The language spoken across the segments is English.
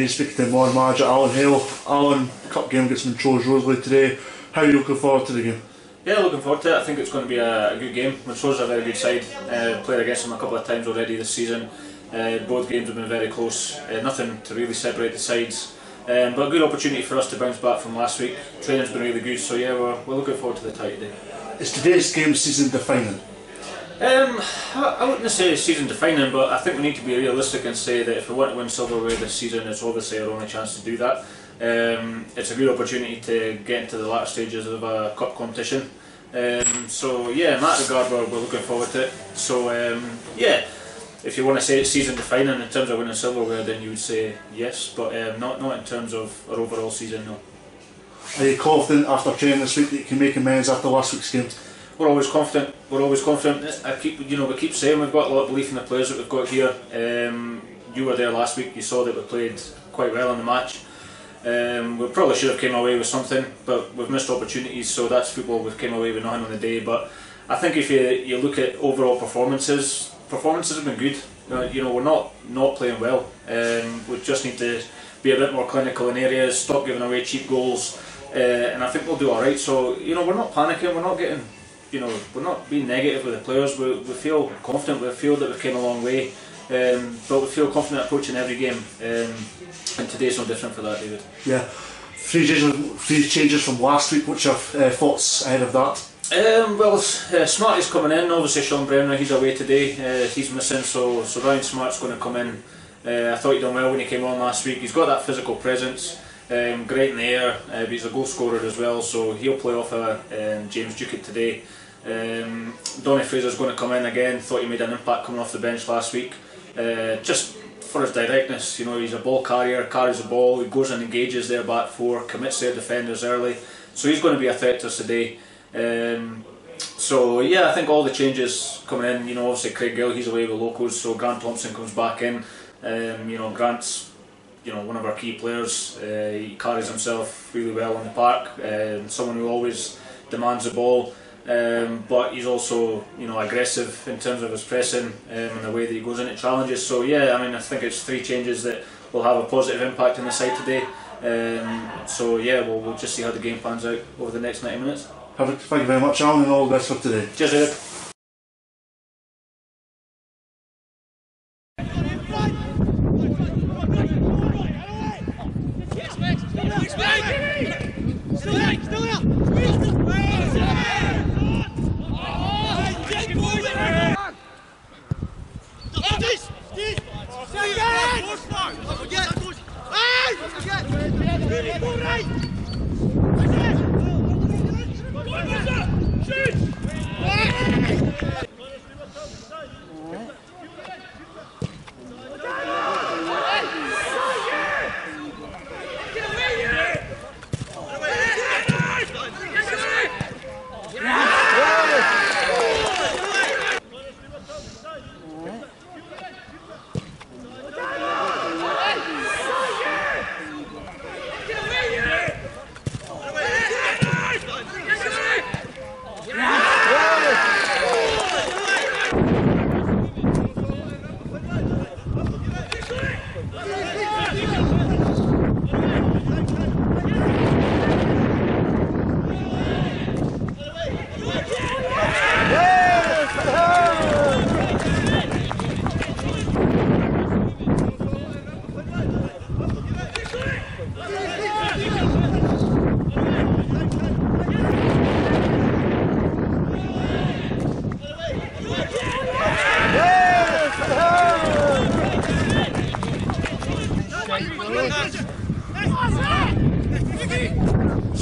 you speaking to Maud manager Alan Hale. Alan, cup game against Montrose Roselea today. How are you looking forward to the game? Yeah, looking forward to it. I think it's going to be a good game. Montrose are a very good side. Played against them a couple of times already this season. Both games have been very close. Nothing to really separate the sides. But a good opportunity for us to bounce back from last week. Training's been really good, so yeah, we're looking forward to the tie today. Is today's game season defining? I wouldn't say season defining, but I think we need to be realistic and say that if we want to win silverware this season, it's obviously our only chance to do that. It's a good opportunity to get into the latter stages of a cup competition. So yeah, in that regard, we're looking forward to it. So yeah, if you want to say it's season defining in terms of winning silverware, then you would say yes, but not in terms of our overall season, no. Are you confident after training this week that you can make amends after last week's game? We're always confident. We're always confident. We keep saying we've got a lot of belief in the players that we've got here. You were there last week. You saw that we played quite well in the match. We probably should have came away with something, but we've missed opportunities. So that's football. We've came away with nothing on the day. But I think if you look at overall performances have been good. We're not playing well. We just need to be a bit more clinical in areas. Stop giving away cheap goals, and I think we'll do all right. So we're not panicking. We're not getting. We're not being negative with the players. We feel confident. We feel that we've come a long way, but we feel confident approaching every game. And today's no different for that, David. Yeah, three changes from last week. What's your thoughts ahead of that? Smarty's coming in. Obviously, Sean Brenner, he's away today. He's missing, so Ryan Smart's going to come in. I thought he done well when he came on last week. He's got that physical presence. Great in the air, but he's a goal scorer as well, so he'll play off James Duckett today. Donny Fraser's going to come in again. Thought he made an impact coming off the bench last week. Just for his directness, he's a ball carrier, carries the ball, he goes and engages their back four, commits their defenders early, so he's going to be a threat to us today. So yeah, I think all the changes coming in, obviously Craig Gill, he's away with locals, so Grant Thompson comes back in. Grant's one of our key players. He carries himself really well on the park. Someone who always demands the ball, but he's also aggressive in terms of his pressing and the way that he goes into challenges. So yeah, I think it's three changes that will have a positive impact on the side today. So yeah, we'll just see how the game pans out over the next 90 minutes. Thank you very much, Alan, and all the best for today. Cheers, Eric.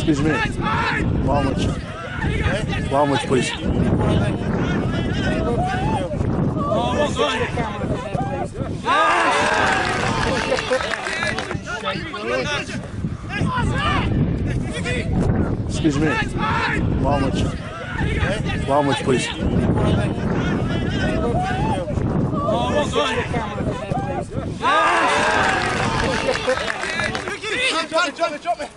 Excuse me. How much, please? Excuse me. How much, please? Drop me.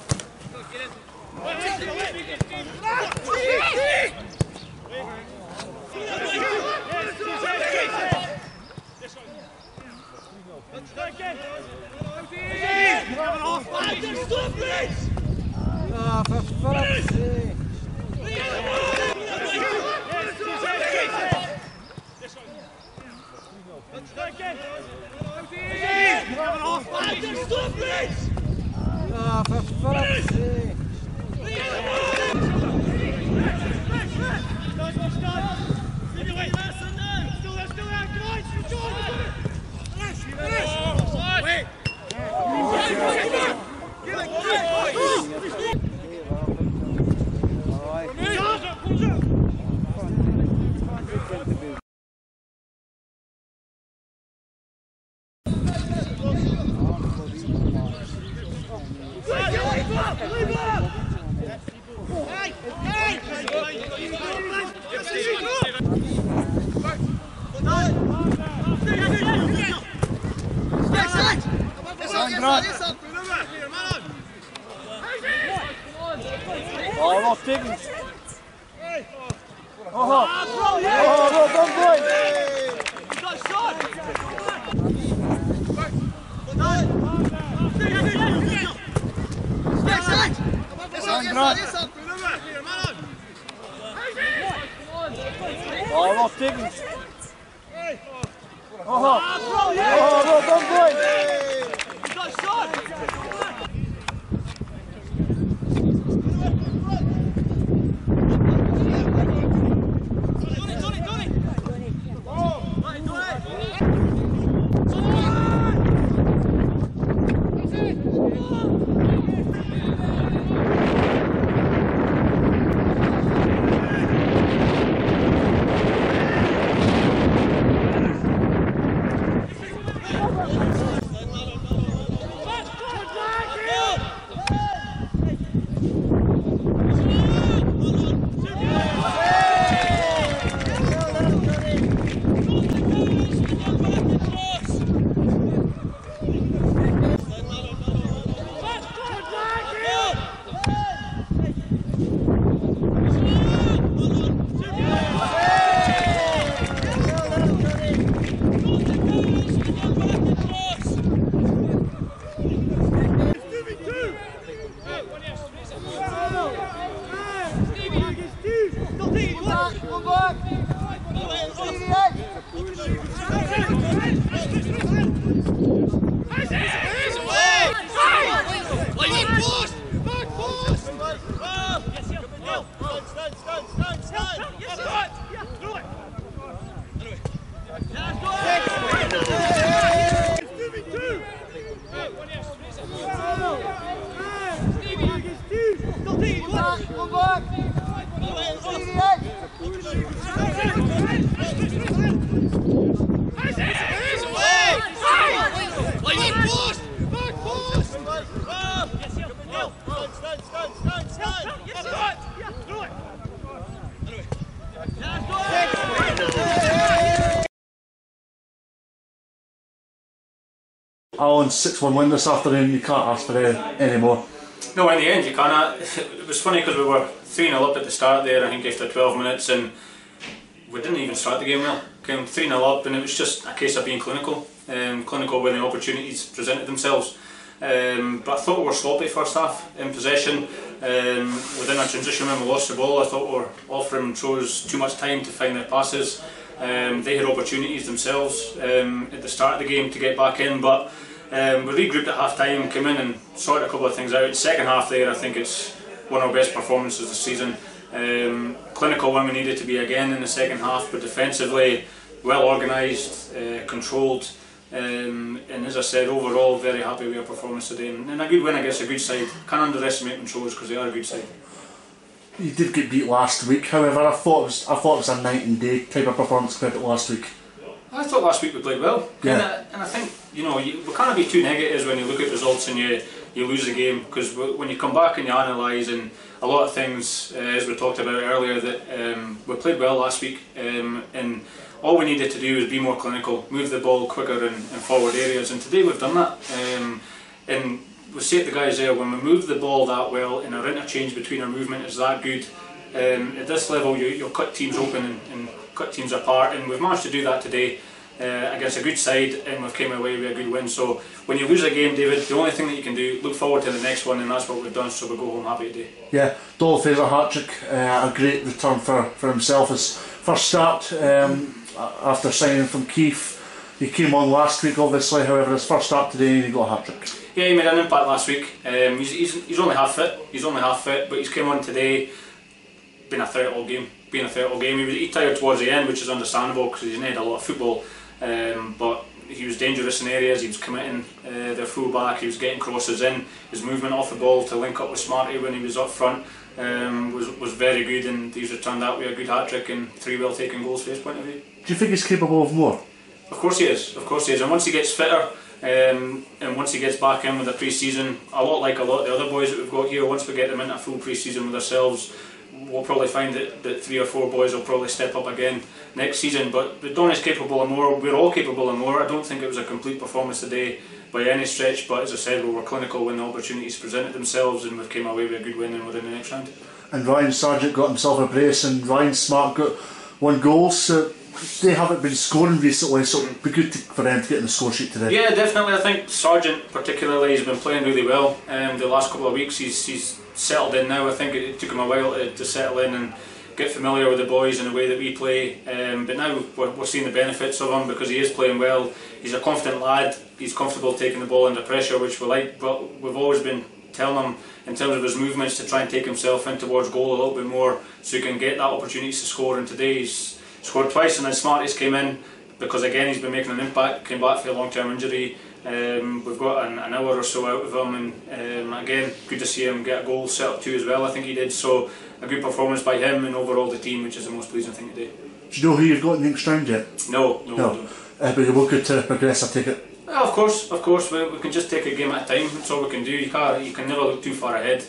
Alan's 6-1 win this afternoon, you can't ask for any more. No, in the end you can't. It was funny because we were 3-0 up at the start there, I think after 12 minutes, and we didn't even start the game well. Came 3-0 up and it was just a case of being clinical. Clinical when the opportunities presented themselves. But I thought we were sloppy first half in possession. Within our transition when we lost the ball, I thought we were offering Montrose too much time to find their passes. They had opportunities themselves at the start of the game to get back in, but we regrouped at half time, came in and sorted a couple of things out. Second half there, I think it's one of our best performances this season. Clinical when we needed to be again in the second half, but defensively well organised, controlled, and as I said, overall very happy with our performance today, and a good win against a good side. Can't underestimate Montrose because they are a good side. You did get beat last week, however. I thought it was a night and day type of performance compared to last week. I thought last week we played well, yeah. And I think we can't be too negatives when you look at results and you lose the game, because when you come back and you analyse, and a lot of things, as we talked about earlier, that we played well last week, and all we needed to do was be more clinical, move the ball quicker in forward areas, and today we've done that. And we say to the guys there, when we move the ball that well and our interchange between our movement is that good, at this level you'll cut teams open and cut teams apart, and we've managed to do that today. against a good side, and we've came away with a good win. So when you lose a game, David, the only thing that you can do, look forward to the next one, and that's what we've done. So we go home happy today. Yeah, Dolph Fraser hat-trick, a great return for himself. His first start after signing from Keith. He came on last week, obviously. However, his first start today, he got a hat-trick. Yeah, he made an impact last week. He's only half fit. But he's came on today, been a threat all game. He tired towards the end, which is understandable because he's not had a lot of football. But he was dangerous in areas. He was committing their full back. He was getting crosses in. His movement off the ball to link up with Smarty when he was up front was very good, and he's returned that with a good hat-trick and 3 well taken goals for his point of view. Do you think he's capable of more? Of course he is. And once he gets fitter, and once he gets back in with the pre-season, a lot like a lot of the other boys that we've got here, once we get them into a full pre-season with ourselves, we'll probably find that 3 or 4 boys will probably step up again next season. But Don is capable of more. We're all capable of more. I don't think it was a complete performance today by any stretch, but as I said, we were clinical when the opportunities presented themselves, and we've came away with a good win, and we're in the next round. And Ryan Sargent got himself a brace, and Ryan Smart got 1 goal. So they haven't been scoring recently, so it'd be good for them to get in the score sheet today. Yeah, definitely. I think Sargent particularly has been playing really well. The last couple of weeks he's settled in now. I think it took him a while to settle in and get familiar with the boys and the way that we play. But now we're seeing the benefits of him because he is playing well. He's a confident lad. He's comfortable taking the ball under pressure, which we like. But we've always been telling him in terms of his movements to try and take himself in towards goal a little bit more, so he can get that opportunity to score. And today he's scored twice, and then Smarties came in because again he's been making an impact. Came back for a long-term injury. We've got an hour or so out of him, and again good to see him get a goal, set up 2 as well. I think he did. So a good performance by him and overall the team, which is the most pleasing thing today. Do you know who you've got in the next round yet? No. But you're looking to progress, I take it. Well, of course. We can just take a game at a time. That's all we can do. You can never look too far ahead.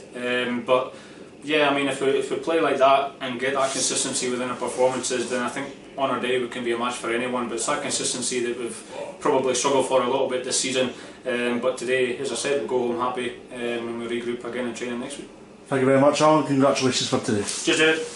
But yeah, I mean, if we play like that and get that consistency within our performances, then I think on our day we can be a match for anyone. But it's that consistency that we've probably struggled for a little bit this season. But today, as I said, we'll go home happy and we'll regroup again and train next week. Thank you very much, Alan. Congratulations for today. Cheers, David.